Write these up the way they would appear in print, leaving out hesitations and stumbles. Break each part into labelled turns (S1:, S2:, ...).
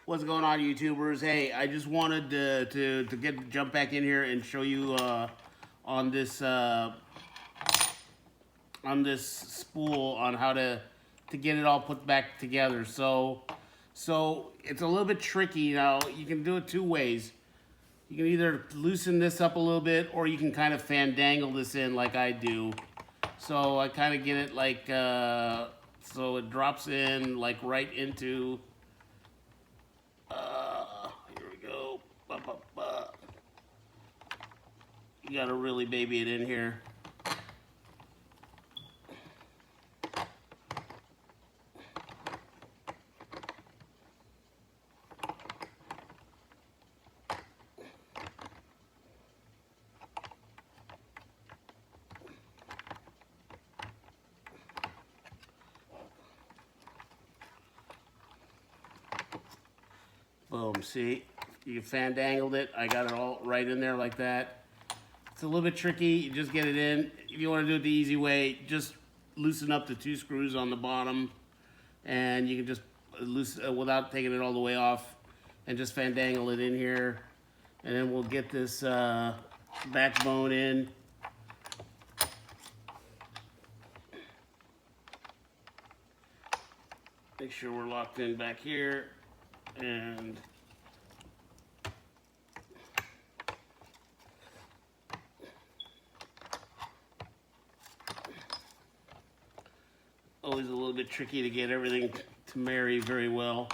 S1: What's going on, YouTubers? Hey, I just wanted to jump back in here and show you on this on this spool on how to get it all put back together. So it's a little bit tricky. Now you can do it two ways. You can either loosen this up a little bit, or you can kind of fandangle this in like I do. So I kind of get it like so it drops in like right into. Here we go. Ba, ba, ba. You gotta really baby it in here. Boom, see? You fandangled it. I got it all right in there like that. It's a little bit tricky. You just get it in. If you want to do it the easy way, just loosen up the two screws on the bottom, and you can just loosen without taking it all the way off, and just fandangle it in here. And then we'll get this backbone in. Make sure we're locked in back here. And always a little bit tricky to get everything to marry very well.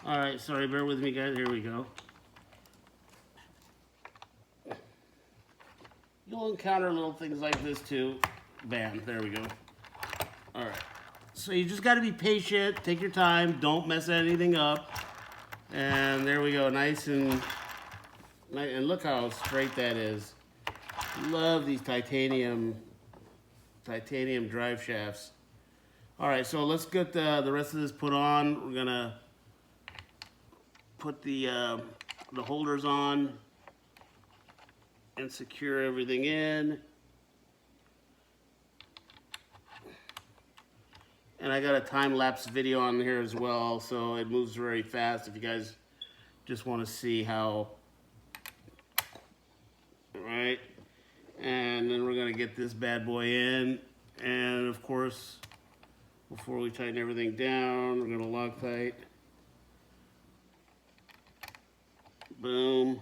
S1: All right, sorry, bear with me, guys. Here we go. You'll encounter little things like this too. Bam, there we go. All right, so you just got to be patient. Take your time. Don't mess anything up. And there we go, nice and look how straight that is. Love these titanium drive shafts. All right, so let's get the rest of this put on. We're gonna put the holders on and secure everything in. And I got a time-lapse video on here as well, so it moves very fast if you guys just want to see how. All right, and then we're gonna get this bad boy in, and of course, before we tighten everything down, we're gonna Loctite. Boom.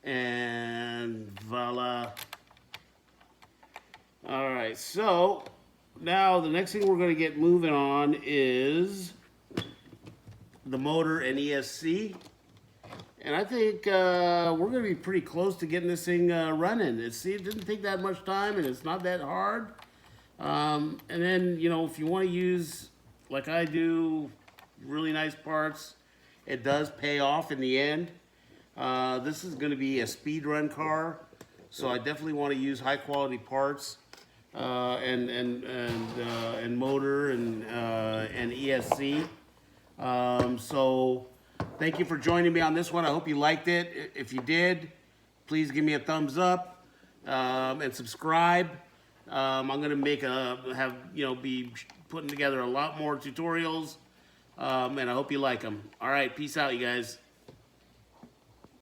S1: And voila. All right, so now the next thing we're going to get moving on is the motor and ESC. And I think we're going to be pretty close to getting this thing running. It didn't take that much time, and it's not that hard. And then, you know, if you want to use, like I do, really nice parts, it does pay off in the end. This is going to be a speed run car, so I definitely want to use high quality parts and motor and ESC. So thank you for joining me on this one. I hope you liked it. If you did, please give me a thumbs up and subscribe. I'm going to be putting together a lot more tutorials. And I hope you like them. All right, peace out, you guys.